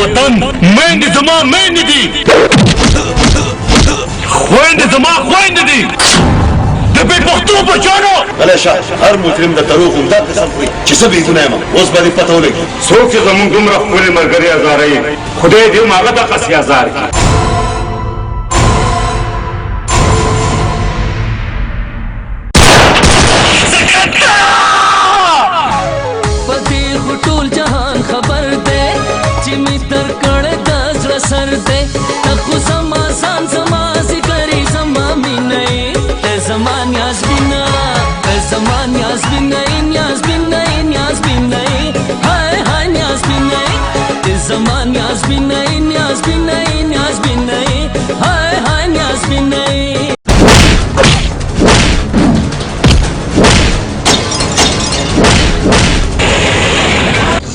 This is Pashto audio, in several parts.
وطن میندې زما میندې دي خویندې زما خویندې دي د بې پښتو بچانو غلی شه هر مجرم د دروغ همدا قسم خوري چې زه بېګناه یم اوس به دې پته ولګي څوک چې زمونږ دومره ښکلې ملګري ازاروي خدای دې هم هغه دقسې ازار کړي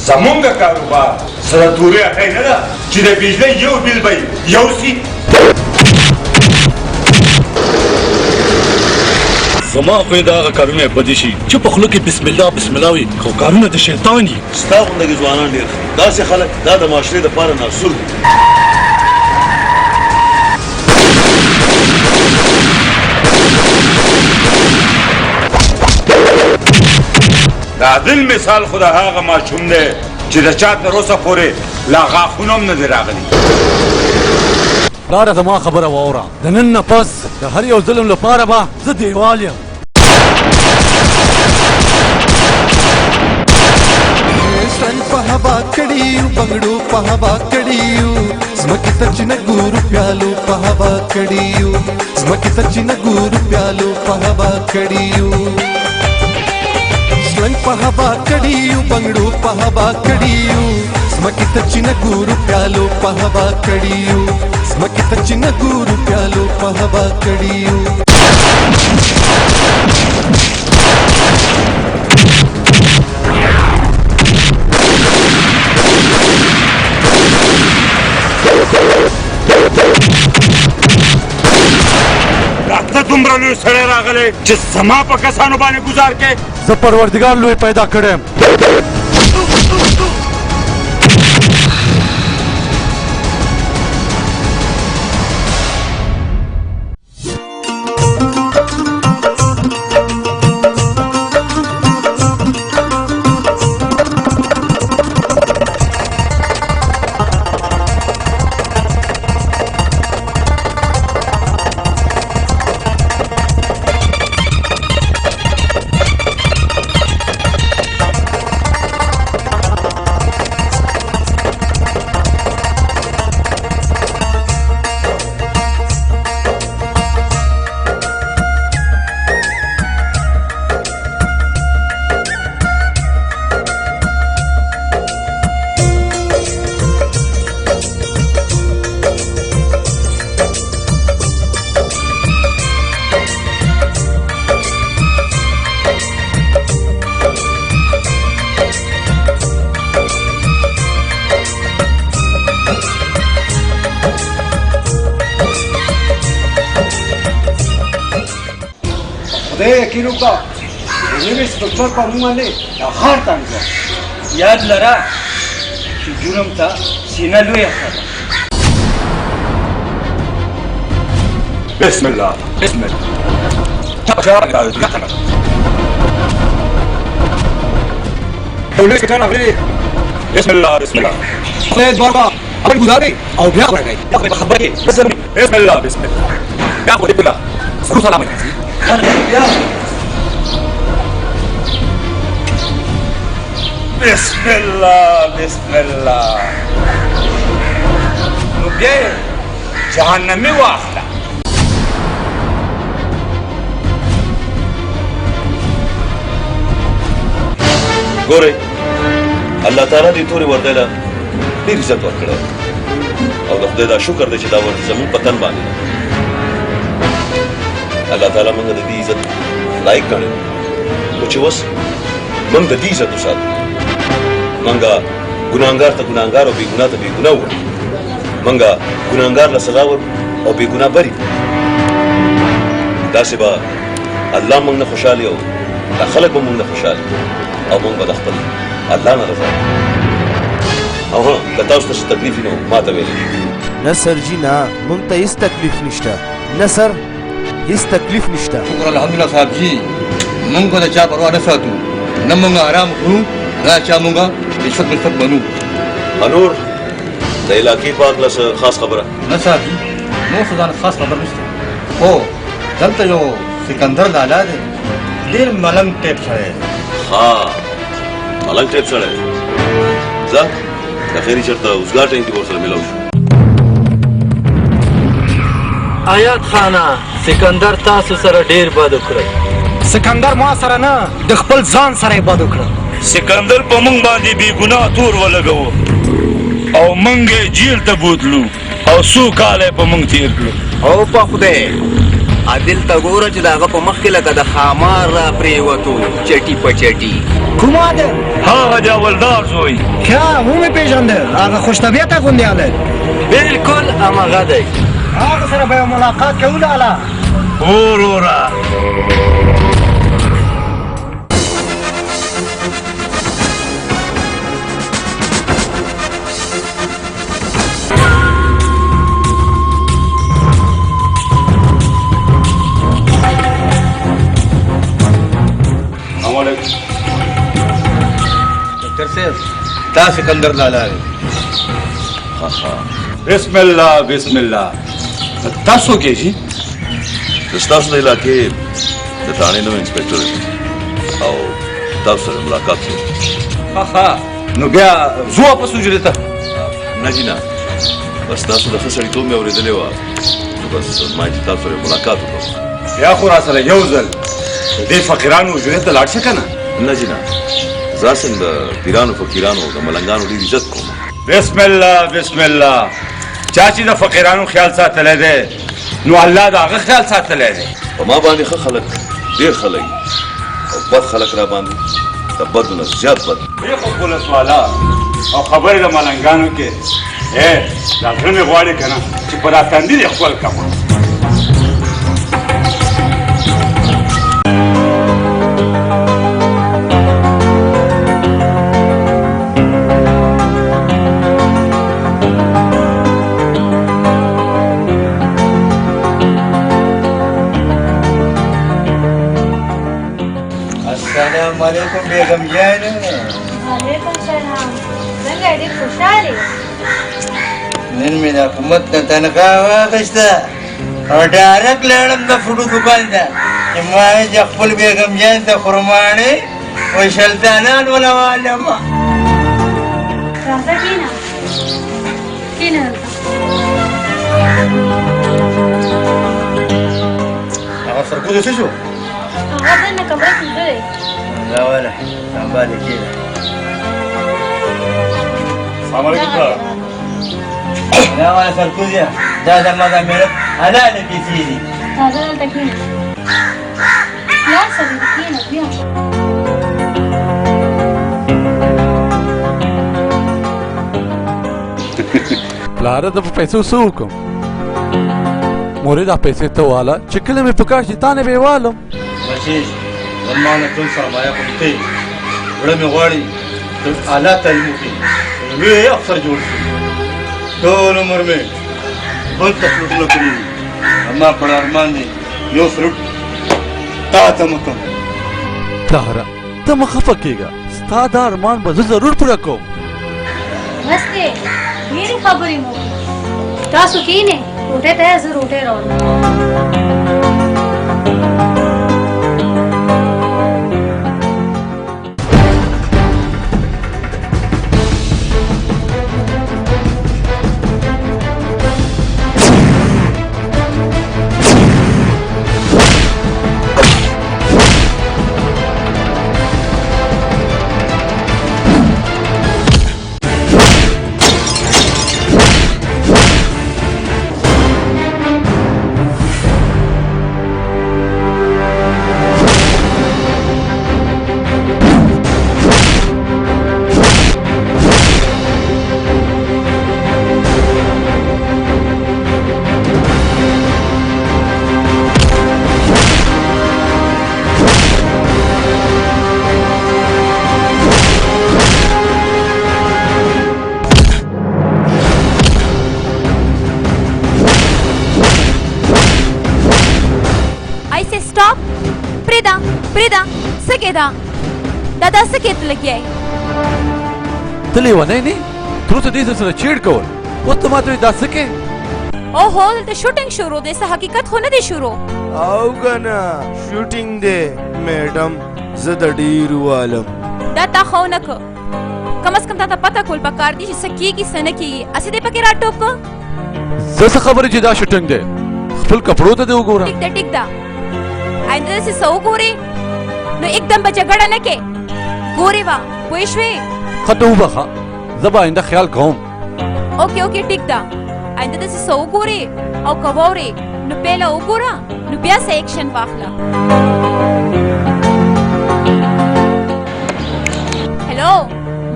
زمونږ کاروبار سره تورې اټۍ نه ده چې د بجلۍ یو بیل به یو سي زما خو یې د هغه کارونه یې بدې شي چې په خوله کې بسم الله بسم الله وي خو کارونه د شیطان دي ستا غوندې ځوانان ډېر ښه داسې خلک دا د معاشرې دپاره ناسول دي د عدل مثال خو د هغه ماشوم دی چې د چا تر اوسه پورې لا غاښونه هم نه دي راغلي پلاره زما خبره واوره د نن نه پس د هر یو ظلم لپاره به زه دیوال یم سن په هوا کړیو بنګړو په هوا کړیو زمکې ته چې نه ګورو پیالو په هوا کړیو زمکې ته چې نه ګورو پیالو په هوا کړیو سلنګ په هوا کړیو بنګړو په هوا کړیو زمکې ته چې نه ګورو پیالو په هوا کړیو زمکې ته چې نه ګورو پیالو په هوا کړیو راته دومره لوی سړی راغلی چې زما په کسانو باندې ګزار کې زه پروردګار لوی پیدا کړی یقین وکړه د نوي انسپکټر په نوم باندې دا ښار تنګ کړه یاد لره چې جرم ته سینه لویه ښه ده بسم الله بسم الله بسم الله بسم الله خدای دواربا خپل ګزارې او بیا ورغی خبرې بسم الله بسم الله یا خو دې بلا سلام علیکم بسم الله بسم الله نو بیا جهنمي واخله ګورئ الله تعالی دې تورې وردی له ډېر عزت ورکړی او د خدای دا شکر دی چې دا وردی زموږ په تن باندې ده الله تعالی موږ د دې عزت لایق ګڼي خو چې اوس موږ د دې عزت وساتو موږ ګناهګار ته ګناهګار او بېګناه ته بېګناه ووایو موږ ګناهګار له سزا ورکړو او بېګناه بري داسې به الله موږ نه خوشحالي او دا خلک به موږ نه خوشحالي او موږ به د خپل الله نه رضا او ها که تاسو ته څه تکلیف وي نو ما ته ویلی نه سرجي نه مونږ ته هېڅ تکلیف نشته نه سر هېڅ تکلیف نشته شکر الحمدلله صاحب جی مونږ د چا پروا نه ساتو نه مونږ آرام کوو نه چا مونږ رشوت مشوت منو انور د علاقې په هکله څه خاص خبره نه صاحب جي نور څه ځان خاص خبر نشته هو دلته یو سکندر لالا دی ډېر ملنګ ټیپ سړی دی ها ملنګ ټیپ سړی ځه د خیري چېرته اوزګار ټایم کې به ورسره میلاو شو آیات خانه سکندر تاسو سره ډیر بد وکړل سکندر ما سره نه د خپل ځان سره یې بد وکړه سکندر په مونږ باندې بې ګناه تور ولګوو او مونږ یې جیل ته بوتلو او څو کاله په مونږ تیر کړو او په خدای عادل ته ګوره چې د هغه په مخ کې لکه د خامار را پرېوتو چټي په چټي کومه ده هغه د اولدار زوی ښه ومې پېژانده هغه خوش طبیعته غوندې هلک بالکل هماغه دی هغه سره به یو ملاقات کوو لالا وروره ډاکټر صاحب دا سکندر لالا دی بسم الله بسم الله تاسو کې شي زه ستاسو د علاقې د تاڼې نوی انسپکټر یم او تاسو سره ملاقات کوم ها نو بیا زه واپس حجرې ته نه جي نه بس تاسو د ښه سړیتوب مې اورېدلې وه نو بس ما چې تاسو سره ملاقات وکړم یا خو را سره یو ځل د دې فقیرانو حجرې ته لاړ شي که نه نه جي نه زه اصل د پیرانو فقیرانو د ملنګانو ډېر عزت کوم بسم الله بسم الله چا چې د فقیرانو خیال ساتلی دی نو الله د هغه خیال ساتلی دی په ما باندې ښه خلک ډېر ښه لګي او بد خلک را باندې د بدو نه زیات بد ډېر خو پولیس والا او خبرې د ملنګانو کې دا زړه مې غواړي که نه چې په دا تندي دې ښکل کړم السلام علیکم بیگم جان وعلیکم سلام څنګه ډېر خوشاله نن مې د حکومت نه تنخواه واخیسته او ډایرکټ لاړم د فروټو دوکان ته چې ما ویل چې خپل بیګم جان ته خرماڼې او شلتانان ولوالم راځه کېنه کېنه هغه سرکوزی څه شو هغه دننه کمره کې دی راوله سنبالې کېده السلام علیکم پلاره راوله سرکوزیه دا زما د مېړه حلاله پیسې دي راځه دلته کېنه پلار سره دې کېنه بیا پلاره د په پیسو څه وکړم مورې دا پیسې ته واله چې کله مې په کار شي تا نه به یې والم بچې زما نه ټول سرمایه خو دې کوي زړه مې غواړي چې اعلی تعلیم وکړي لوی افسر جوړ شي ټول عمر مې بل تفریحونه کړي دي زما بړ ارمان دی یو فروټ تا ته مه کوم پلاره ته مه خفه کېږه ستا دا ارمان به زه ضرور پوره کوم بس دی ډېرې خبرې مو تاسو کېنئ روټۍ ته زه روټۍ راوړم پریدا څه کېده دا څه کېد لګیای ته لیونی نه تر اوسه دې سره چیړ کول اوس ته ماته دا څه کې اوهو دلته شوټینګ شروع دی څه حقیقت خو نه دی شروع او کنه شوټینګ دی میډم زه د ډیرو عالم دا تا خو نه کو کم از کم تا ته پته کول پکار دي چې څه کېږي څه نه کېږي اسې دې پکې راټوپ کو زه څه خبرې چې دا شوټینګ دی خپل کپړو ته دې وګوره ټیک ده آینده داسې څه وګورې نو एकदम به جګړه نه کې ګورې وا پوه شوې ښه ته وبخه زه به آینده خیال کوم اوکې ټیک ده آینده داسې څه وګورې او که واورې نو پهله وګوره نو بیا څه ایکشن واخله هلو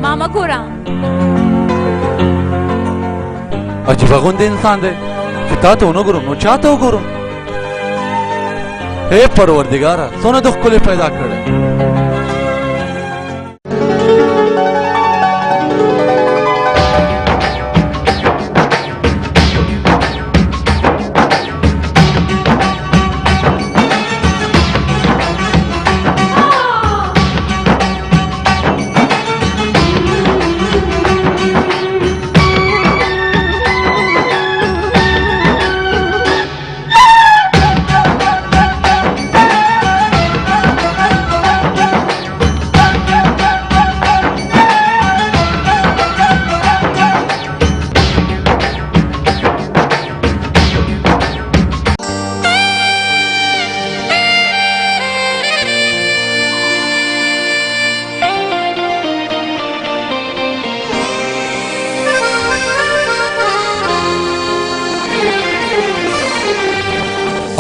ما مه ګوره عجیبه غوندې انسان دی چې تا ته ونه ګورم نو چا ته وګورم هی پروردګاره څونه د ښکلې پیدا کړی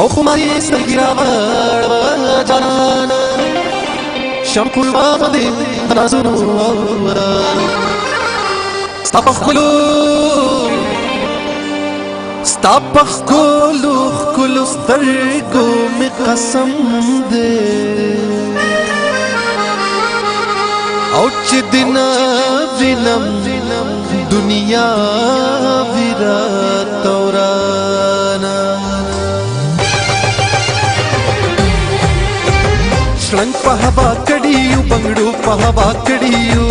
او خماري سترګې راوړه جانانه شمکول باندې نازونو ستا په ښکلو ښکلو سترګو مې قسم دی او چې دې نه وینم دنیا وي راته ورانه شړنګ په هوا کړیو بنګړو په هوا کړیو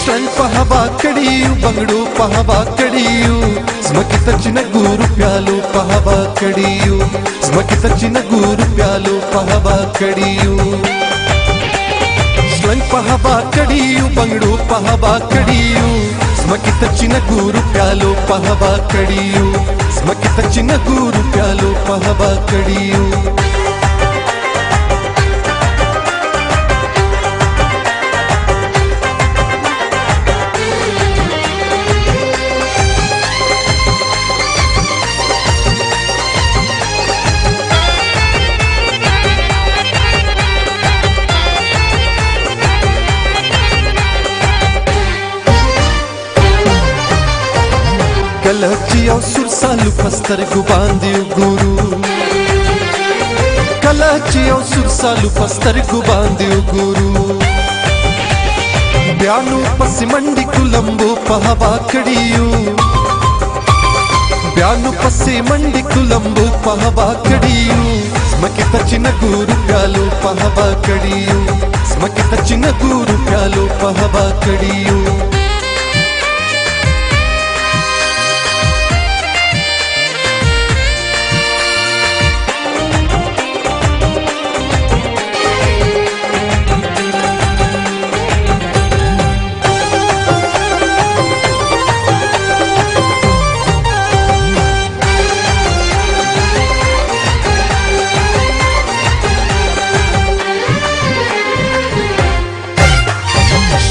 شړنګ په هوا کړیو بنګړو په هوا کړیو زمکې ته چې نه ګورو پیالو په هوا کړیو زمکې ته چې نه ګورو پیالو په هوا کړیو شړنګ په هوا کړیو بنګړو په هوا کړیو زمکې ته چې نه ګورو پیالو په هوا کړیو زمکې ته چې نه ګورو پیالو په هوا کړیو کله چې یو سور سالو پسترګو باندې وګورو کله چې یو سور سالو پسترګو باندې وګورو بیا نو پسې منډې کولمبو په هوا کړیو بیا نو پسې منډې کولمبو په هوا کړیو زمکې ته چې نه ګورو پیالو په هوا کړیو زمکې ته چې نه ګورو پیالو په هوا کړیو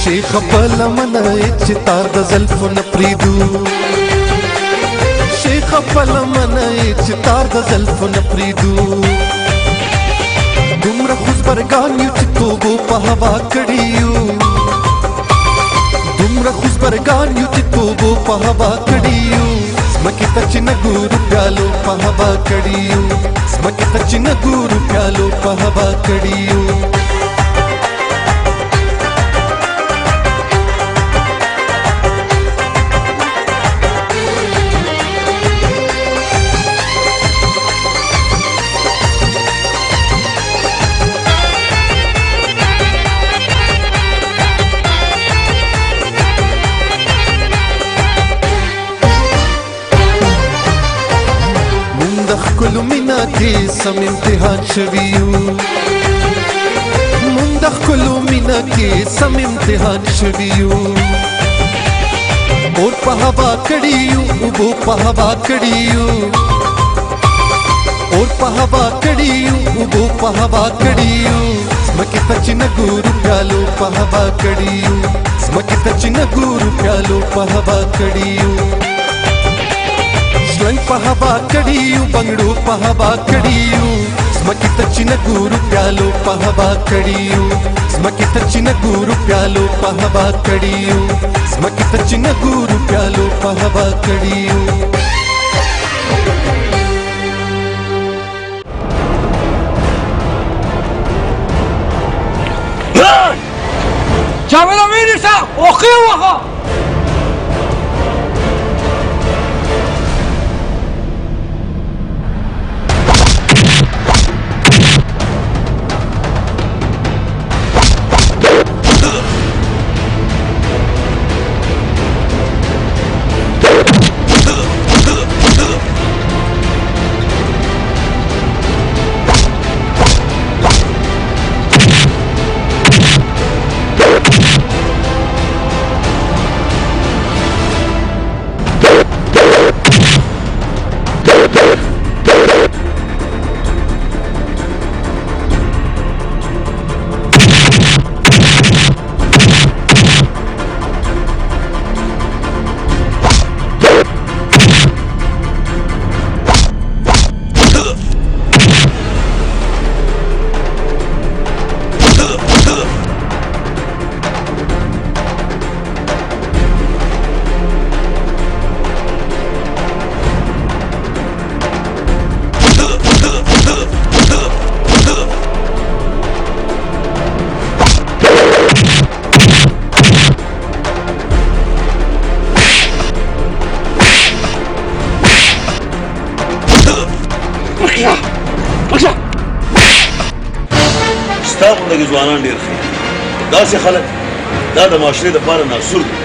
شیخ بل منای چې تار د زلفو نه پریدو شیخ بل منای چې تار د زلفو نه پریدو دومره خوشبرګان یو چې توبو په هوا کړیو دومره خوشبرګان یو چې توبو په هوا کړیو زمکې ته چې نه ګورو پیالو په هوا کړیو زمکې ته چې نه ګورو پیالو په هوا کړیو مینا کې سم امتحان شویو مونږ د خپلو مینا کې سم امتحان شویو اور په هوا کړیو اوبو په هوا کړیو اور په هوا کړیو اوبو په هوا کړیو زمکې ته چې نه ګورو پیالو په هوا کړیو زمکې ته چې نه ګورو پیالو په هوا کړیو ژوند په هوا کړیو بنګړو په هوا کړیو زمکې ته چې نه ګورو پیالو په هوا کړیو زمکې ته چې نه ګورو پیالو په هوا کړیو زمکې ته چې نه ګورو پیالو په هوا کړیو جاوید امیر شاه اوخی وخه ستا غوندې ځوانان ډېر ښه داسې خلک دا د معاشرې دپاره ناسور دي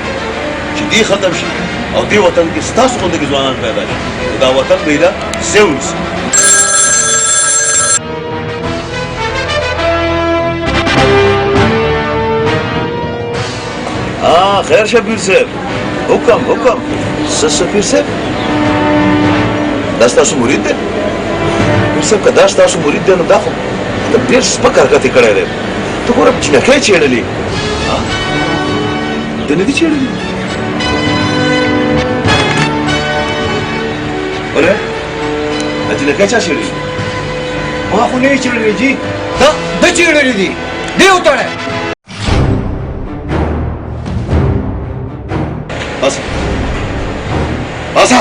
چې دې ختم شي او دې وطن کې ستاسو غوندې ځوانان پیدا شي نو دا وطن به یې له ځای ونیسي خیر شه پیر صاحب حکم څه پیر صاحب دا ستاسو مرید دی پیر صاحب که دا ستاسو مرید دی نو دا خو ته ډېر سپک حرکت یې کړی دی ته ګوره چینکۍ چېړلې ده نه دي چېړلې ولې دا چینکۍ چا چېړلې ما خو نه یې چېړلې جي ده چېړلې دي دې وتړی باسه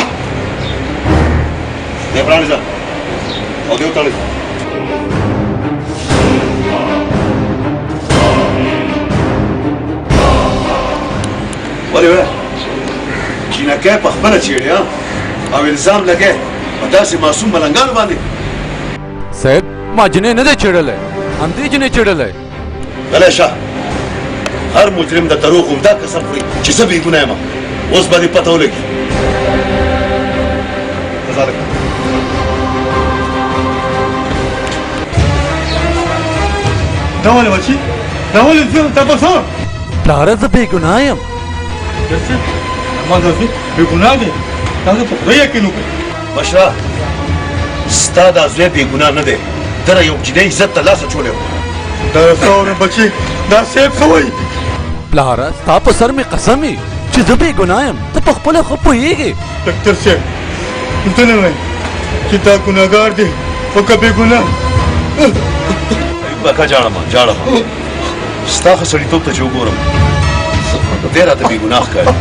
دې پرانیزه او دې وتړئ ولې وایه چینکۍ په خپله چېړې او الزام لګی په داسې معصوم ملنګانو باندې صاحب ما جنې نه دی چړلی همدې جنې چړلی غلی شه هر مجرم د دروغ همدا قسم خوري چې زه بېګناه یم اوس به دې پته ولګي دا ولې بچي دا ولې زه تا په څه پلاره زه بېګناه یم ما داسې بېګناه دی تاسو په خدای یقین وکړئ مشره ستا دا زوی بېګناه نه دی ده را یو جنۍ عزت ته لاس اچولی و دا څه اورم بچي دا صاحب څه وایي پلاره ستا په سر مې قسم وي چې زه بېګناه یم ته په خپله ښه پوهېږې ډاکټر صاحب ته نه وایي چې دا ګناهګار دی خو که بېګناه بکه جاړه ما جاړه ستا ښه سړیتوب ته چې وګورم دی راته بېګناه ښکاري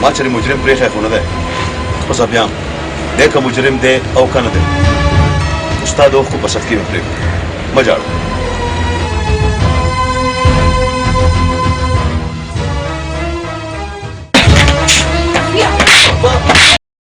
ما چې مجرم پرېښی خو نه دی خو زه بیا هم دی که مجرم دی او که نه دی ستا د اوښکو په صدقې مې پرېږدم مه جاړه